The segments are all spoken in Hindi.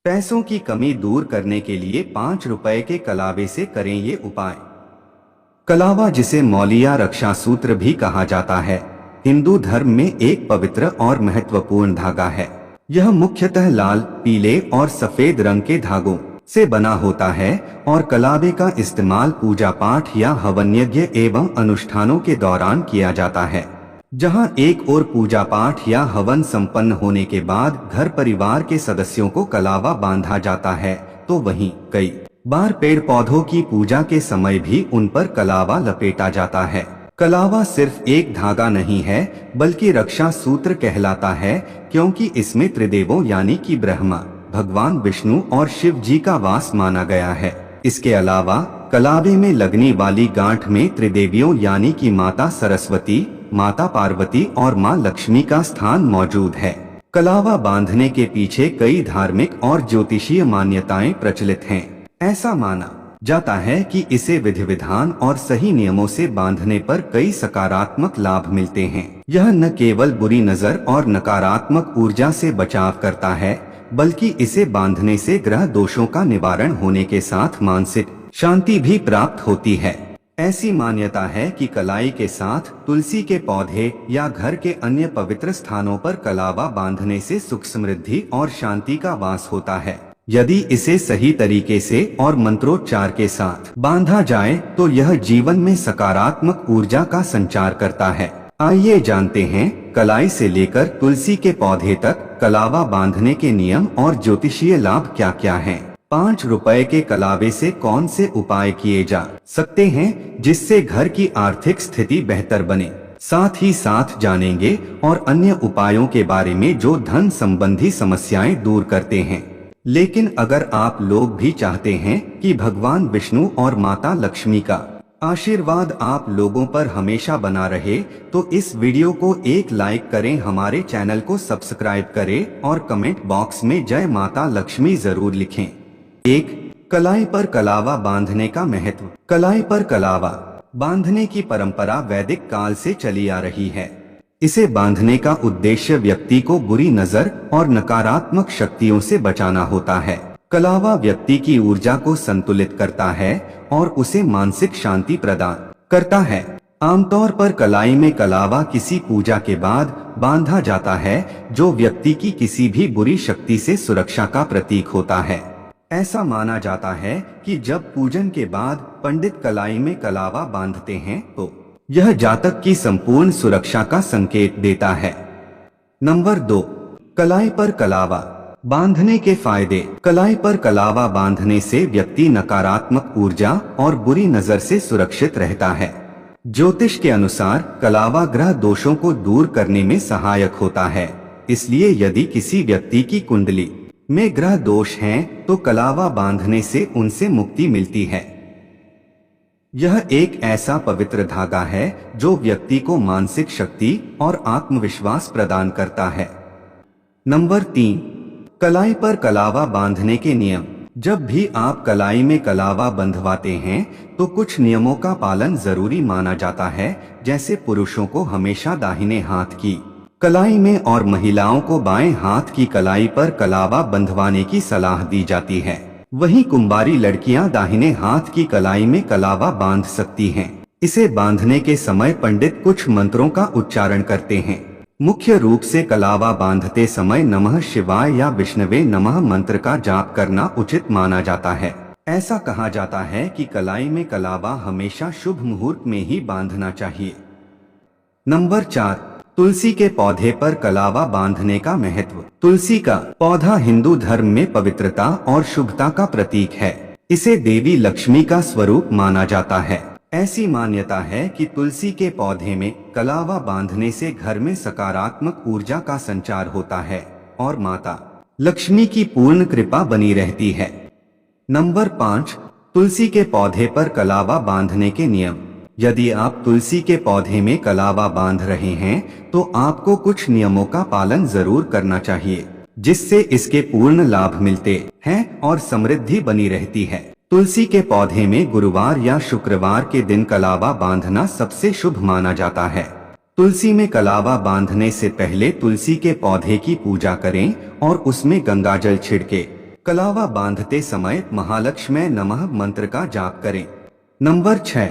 पैसों की कमी दूर करने के लिए 5 रुपए के कलावे से करें ये उपाय। कलावा, जिसे मौलिया रक्षा सूत्र भी कहा जाता है, हिंदू धर्म में एक पवित्र और महत्वपूर्ण धागा है। यह मुख्यतः लाल, पीले और सफेद रंग के धागों से बना होता है और कलावे का इस्तेमाल पूजा पाठ या हवन यज्ञ एवं अनुष्ठानों के दौरान किया जाता है। जहां एक और पूजा पाठ या हवन संपन्न होने के बाद घर परिवार के सदस्यों को कलावा बांधा जाता है, तो वहीं कई बार पेड़ पौधों की पूजा के समय भी उन पर कलावा लपेटा जाता है। कलावा सिर्फ एक धागा नहीं है, बल्कि रक्षा सूत्र कहलाता है, क्योंकि इसमें त्रिदेवों यानी कि ब्रह्मा, भगवान विष्णु और शिव जी का वास माना गया है। इसके अलावा कलावे में लगने वाली गांठ में त्रिदेवियों यानी कि माता सरस्वती, माता पार्वती और मां लक्ष्मी का स्थान मौजूद है। कलावा बांधने के पीछे कई धार्मिक और ज्योतिषीय मान्यताएं प्रचलित हैं। ऐसा माना जाता है कि इसे विधि विधान और सही नियमों से बांधने पर कई सकारात्मक लाभ मिलते हैं। यह न केवल बुरी नजर और नकारात्मक ऊर्जा से बचाव करता है, बल्कि इसे बांधने से ग्रह दोषों का निवारण होने के साथ मानसिक शांति भी प्राप्त होती है। ऐसी मान्यता है कि कलाई के साथ तुलसी के पौधे या घर के अन्य पवित्र स्थानों पर कलावा बांधने से सुख, समृद्धि और शांति का वास होता है। यदि इसे सही तरीके से और मंत्रोच्चार के साथ बांधा जाए तो यह जीवन में सकारात्मक ऊर्जा का संचार करता है। आइए जानते हैं कलाई से लेकर तुलसी के पौधे तक कलावा बांधने के नियम और ज्योतिषीय लाभ क्या क्या हैं। 5 रुपए के कलावे से कौन से उपाय किए जा सकते हैं जिससे घर की आर्थिक स्थिति बेहतर बने। साथ ही साथ जानेंगे और अन्य उपायों के बारे में जो धन संबंधी समस्याएं दूर करते हैं। लेकिन अगर आप लोग भी चाहते हैं कि भगवान विष्णु और माता लक्ष्मी का आशीर्वाद आप लोगों पर हमेशा बना रहे, तो इस वीडियो को एक लाइक करें, हमारे चैनल को सब्सक्राइब करें और कमेंट बॉक्स में जय माता लक्ष्मी जरूर लिखें। 1. कलाई पर कलावा बांधने का महत्व। कलाई पर कलावा बांधने की परंपरा वैदिक काल से चली आ रही है। इसे बांधने का उद्देश्य व्यक्ति को बुरी नजर और नकारात्मक शक्तियों से बचाना होता है। कलावा व्यक्ति की ऊर्जा को संतुलित करता है और उसे मानसिक शांति प्रदान करता है। आमतौर पर कलाई में कलावा किसी पूजा के बाद बांधा जाता है, जो व्यक्ति की किसी भी बुरी शक्ति से सुरक्षा का प्रतीक होता है। ऐसा माना जाता है कि जब पूजन के बाद पंडित कलाई में कलावा बांधते हैं तो यह जातक की संपूर्ण सुरक्षा का संकेत देता है। नंबर 2. कलाई पर कलावा बांधने के फायदे। कलाई पर कलावा बांधने से व्यक्ति नकारात्मक ऊर्जा और बुरी नजर से सुरक्षित रहता है। ज्योतिष के अनुसार कलावा ग्रह दोषों को दूर करने में सहायक होता है। इसलिए यदि किसी व्यक्ति की कुंडली में ग्रह दोष हैं, तो कलावा बांधने से उनसे मुक्ति मिलती है। यह एक ऐसा पवित्र धागा है जो व्यक्ति को मानसिक शक्ति और आत्मविश्वास प्रदान करता है। नंबर 3. कलाई पर कलावा बांधने के नियम। जब भी आप कलाई में कलावा बंधवाते हैं तो कुछ नियमों का पालन जरूरी माना जाता है, जैसे पुरुषों को हमेशा दाहिने हाथ की कलाई में और महिलाओं को बाएं हाथ की कलाई पर कलावा बंधवाने की सलाह दी जाती है। वहीं कुंवारी लड़कियां दाहिने हाथ की कलाई में कलावा बांध सकती हैं। इसे बांधने के समय पंडित कुछ मंत्रों का उच्चारण करते हैं। मुख्य रूप से कलावा बांधते समय नमः शिवाय या विष्णवे नमः मंत्र का जाप करना उचित माना जाता है। ऐसा कहा जाता है कि कलाई में कलावा हमेशा शुभ मुहूर्त में ही बांधना चाहिए। नंबर 4. तुलसी के पौधे पर कलावा बांधने का महत्व। तुलसी का पौधा हिंदू धर्म में पवित्रता और शुभता का प्रतीक है। इसे देवी लक्ष्मी का स्वरूप माना जाता है। ऐसी मान्यता है कि तुलसी के पौधे में कलावा बांधने से घर में सकारात्मक ऊर्जा का संचार होता है और माता लक्ष्मी की पूर्ण कृपा बनी रहती है। नंबर 5. तुलसी के पौधे पर कलावा बांधने के नियम। यदि आप तुलसी के पौधे में कलावा बांध रहे हैं तो आपको कुछ नियमों का पालन जरूर करना चाहिए, जिससे इसके पूर्ण लाभ मिलते हैं और समृद्धि बनी रहती है। तुलसी के पौधे में गुरुवार या शुक्रवार के दिन कलावा बांधना सबसे शुभ माना जाता है। तुलसी में कलावा बांधने से पहले तुलसी के पौधे की पूजा करें और उसमें गंगाजल छिड़के कलावा बांधते समय महालक्ष्मी नमः मंत्र का जाप करें। नंबर 6,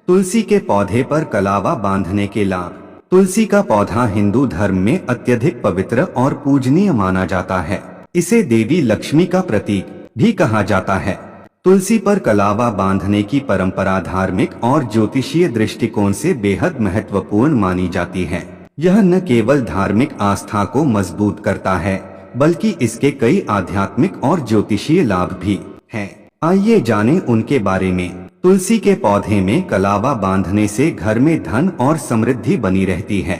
तुलसी के पौधे पर कलावा बांधने के लाभ। तुलसी का पौधा हिंदू धर्म में अत्यधिक पवित्र और पूजनीय माना जाता है। इसे देवी लक्ष्मी का प्रतीक भी कहा जाता है। तुलसी पर कलावा बांधने की परंपरा धार्मिक और ज्योतिषीय दृष्टिकोण से बेहद महत्वपूर्ण मानी जाती है। यह न केवल धार्मिक आस्था को मजबूत करता है, बल्कि इसके कई आध्यात्मिक और ज्योतिषीय लाभ भी हैं। आइए जानें उनके बारे में। तुलसी के पौधे में कलावा बांधने से घर में धन और समृद्धि बनी रहती है।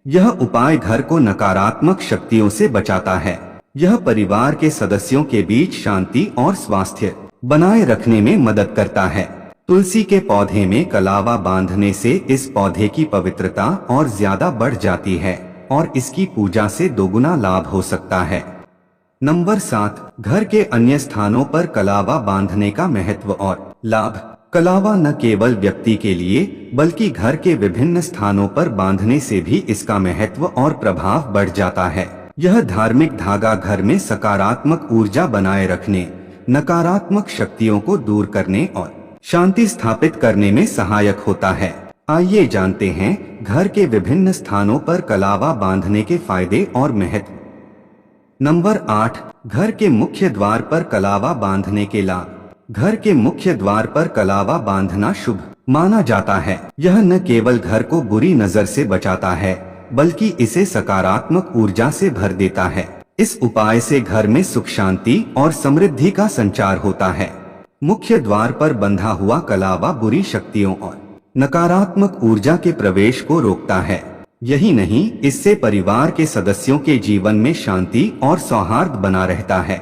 यह उपाय घर को नकारात्मक शक्तियों से बचाता है। यह परिवार के सदस्यों के बीच शांति और स्वास्थ्य बनाए रखने में मदद करता है। तुलसी के पौधे में कलावा बांधने से इस पौधे की पवित्रता और ज्यादा बढ़ जाती है और इसकी पूजा से दोगुना लाभ हो सकता है। नंबर 7, घर के अन्य स्थानों पर कलावा बांधने का महत्व और लाभ। कलावा न केवल व्यक्ति के लिए बल्कि घर के विभिन्न स्थानों पर बांधने से भी इसका महत्व और प्रभाव बढ़ जाता है। यह धार्मिक धागा घर में सकारात्मक ऊर्जा बनाए रखने, नकारात्मक शक्तियों को दूर करने और शांति स्थापित करने में सहायक होता है। आइए जानते हैं घर के विभिन्न स्थानों पर कलावा बांधने के फायदे और महत्व। नंबर 8, घर के मुख्य द्वार पर कलावा बांधने के लाभ। घर के मुख्य द्वार पर कलावा बांधना शुभ माना जाता है। यह न केवल घर को बुरी नजर से बचाता है, बल्कि इसे सकारात्मक ऊर्जा से भर देता है। इस उपाय से घर में सुख शांति और समृद्धि का संचार होता है। मुख्य द्वार पर बंधा हुआ कलावा बुरी शक्तियों और नकारात्मक ऊर्जा के प्रवेश को रोकता है। यही नहीं, इससे परिवार के सदस्यों के जीवन में शांति और सौहार्द बना रहता है।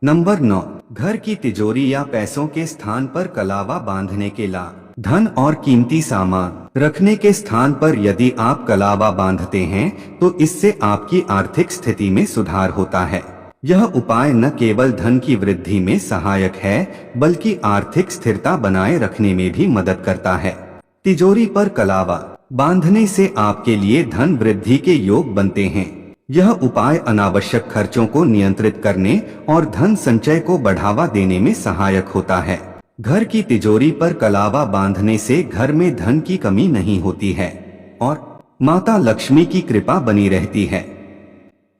नंबर 9, घर की तिजोरी या पैसों के स्थान पर कलावा बांधने के लाभ। धन और कीमती सामान रखने के स्थान पर यदि आप कलावा बांधते हैं तो इससे आपकी आर्थिक स्थिति में सुधार होता है। यह उपाय न केवल धन की वृद्धि में सहायक है, बल्कि आर्थिक स्थिरता बनाए रखने में भी मदद करता है। तिजोरी पर कलावा बांधने से आपके लिए धन वृद्धि के योग बनते हैं। यह उपाय अनावश्यक खर्चों को नियंत्रित करने और धन संचय को बढ़ावा देने में सहायक होता है। घर की तिजोरी पर कलावा बांधने से घर में धन की कमी नहीं होती है और माता लक्ष्मी की कृपा बनी रहती है।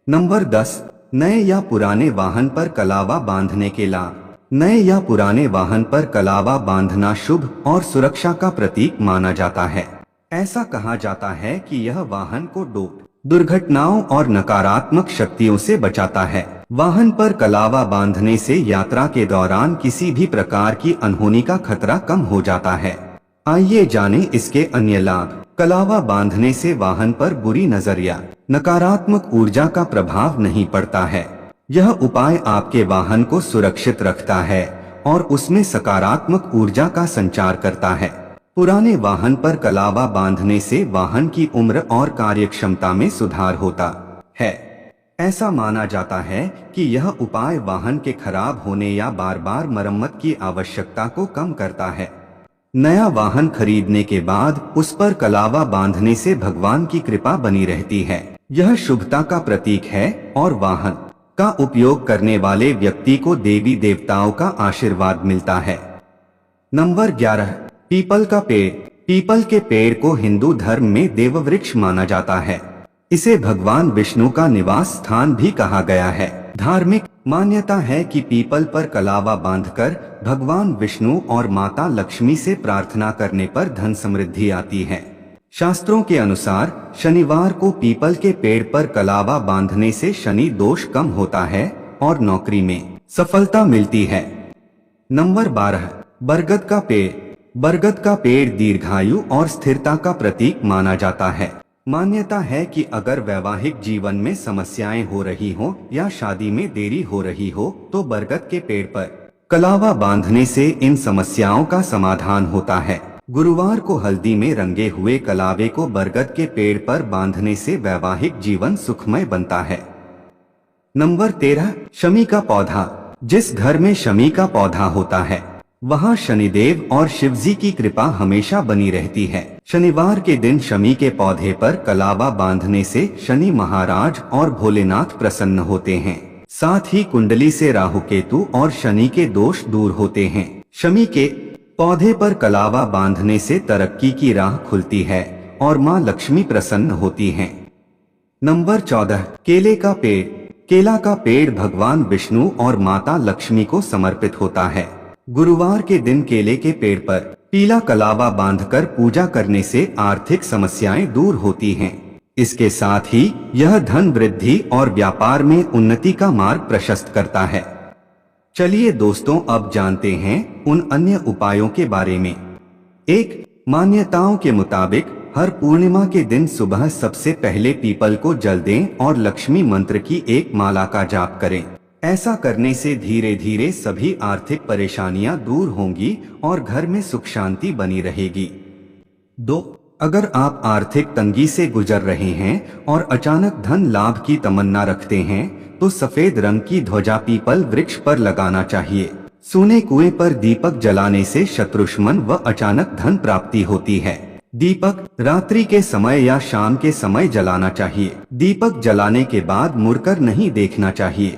नंबर 10, नए या पुराने वाहन पर कलावा बांधने के लाभ। नए या पुराने वाहन पर कलावा बांधना शुभ और सुरक्षा का प्रतीक माना जाता है। ऐसा कहा जाता है कि यह वाहन को दुर्घटनाओं और नकारात्मक शक्तियों से बचाता है। वाहन पर कलावा बांधने से यात्रा के दौरान किसी भी प्रकार की अनहोनी का खतरा कम हो जाता है। आइए जानें इसके अन्य लाभ। कलावा बांधने से वाहन पर बुरी नजर या नकारात्मक ऊर्जा का प्रभाव नहीं पड़ता है। यह उपाय आपके वाहन को सुरक्षित रखता है और उसमें सकारात्मक ऊर्जा का संचार करता है। पुराने वाहन पर कलावा बांधने से वाहन की उम्र और कार्यक्षमता में सुधार होता है। ऐसा माना जाता है कि यह उपाय वाहन के खराब होने या बार बार मरम्मत की आवश्यकता को कम करता है। नया वाहन खरीदने के बाद उस पर कलावा बांधने से भगवान की कृपा बनी रहती है। यह शुभता का प्रतीक है और वाहन का उपयोग करने वाले व्यक्ति को देवी देवताओं का आशीर्वाद मिलता है। नंबर 11, पीपल का पेड़। पीपल के पेड़ को हिंदू धर्म में देववृक्ष माना जाता है। इसे भगवान विष्णु का निवास स्थान भी कहा गया है। धार्मिक मान्यता है कि पीपल पर कलावा बांधकर भगवान विष्णु और माता लक्ष्मी से प्रार्थना करने पर धन समृद्धि आती है। शास्त्रों के अनुसार शनिवार को पीपल के पेड़ पर कलावा बांधने से शनि दोष कम होता है और नौकरी में सफलता मिलती है। नंबर 12, बरगद का पेड़। बरगद का पेड़ दीर्घायु और स्थिरता का प्रतीक माना जाता है। मान्यता है कि अगर वैवाहिक जीवन में समस्याएं हो रही हो या शादी में देरी हो रही हो तो बरगद के पेड़ पर कलावा बांधने से इन समस्याओं का समाधान होता है। गुरुवार को हल्दी में रंगे हुए कलावे को बरगद के पेड़ पर बांधने से वैवाहिक जीवन सुखमय बनता है। नंबर 13, शमी का पौधा। जिस घर में शमी का पौधा होता है वहाँ शनिदेव और शिवजी की कृपा हमेशा बनी रहती है। शनिवार के दिन शमी के पौधे पर कलावा बांधने से शनि महाराज और भोलेनाथ प्रसन्न होते हैं। साथ ही कुंडली से राहु केतु और शनि के दोष दूर होते हैं। शमी के पौधे पर कलावा बांधने से तरक्की की राह खुलती है और मां लक्ष्मी प्रसन्न होती हैं। नंबर 14, केले का पेड़। केला का पेड़ भगवान विष्णु और माता लक्ष्मी को समर्पित होता है। गुरुवार के दिन केले के पेड़ पर पीला कलावा बांधकर पूजा करने से आर्थिक समस्याएं दूर होती हैं। इसके साथ ही यह धन वृद्धि और व्यापार में उन्नति का मार्ग प्रशस्त करता है। चलिए दोस्तों, अब जानते हैं उन अन्य उपायों के बारे में। 1. मान्यताओं के मुताबिक हर पूर्णिमा के दिन सुबह सबसे पहले पीपल को जल दें और लक्ष्मी मंत्र की एक माला का जाप करें। ऐसा करने से धीरे धीरे सभी आर्थिक परेशानियां दूर होंगी और घर में सुख शांति बनी रहेगी। 2. अगर आप आर्थिक तंगी से गुजर रहे हैं और अचानक धन लाभ की तमन्ना रखते हैं तो सफेद रंग की ध्वजा पीपल वृक्ष पर लगाना चाहिए। सूने कुएं पर दीपक जलाने से शत्रुष्मन व अचानक धन प्राप्ति होती है। दीपक रात्रि के समय या शाम के समय जलाना चाहिए। दीपक जलाने के बाद मुड़कर नहीं देखना चाहिए।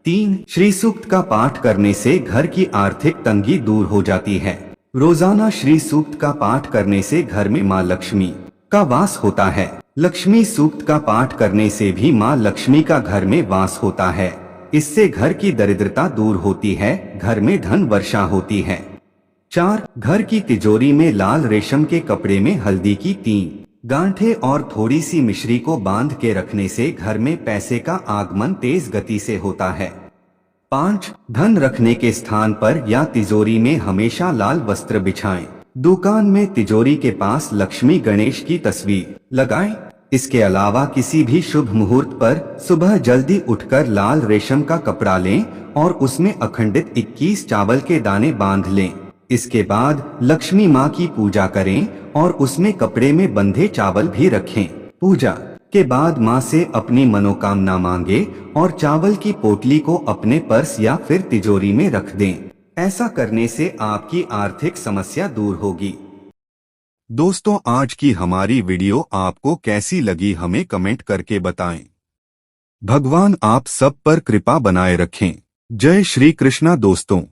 3. श्री सूक्त का पाठ करने से घर की आर्थिक तंगी दूर हो जाती है। रोजाना श्री सूक्त का पाठ करने से घर में मां लक्ष्मी का वास होता है। लक्ष्मी सूक्त का पाठ करने से भी मां लक्ष्मी का घर में वास होता है। इससे घर की दरिद्रता दूर होती है, घर में धन वर्षा होती है। 4. घर की तिजोरी में लाल रेशम के कपड़े में हल्दी की 3 गांठें और थोड़ी सी मिश्री को बांध के रखने से घर में पैसे का आगमन तेज गति से होता है। 5. धन रखने के स्थान पर या तिजोरी में हमेशा लाल वस्त्र बिछाएं। दुकान में तिजोरी के पास लक्ष्मी गणेश की तस्वीर लगाएं। इसके अलावा किसी भी शुभ मुहूर्त पर सुबह जल्दी उठकर लाल रेशम का कपड़ा लें और उसमें अखंडित 21 चावल के दाने बांध लें। इसके बाद लक्ष्मी माँ की पूजा करें और उसमें कपड़े में बंधे चावल भी रखें। पूजा के बाद माँ से अपनी मनोकामना मांगे और चावल की पोटली को अपने पर्स या फिर तिजोरी में रख दें। ऐसा करने से आपकी आर्थिक समस्या दूर होगी। दोस्तों, आज की हमारी वीडियो आपको कैसी लगी हमें कमेंट करके बताएं। भगवान आप सब पर कृपा बनाए रखें। जय श्री कृष्णा दोस्तों।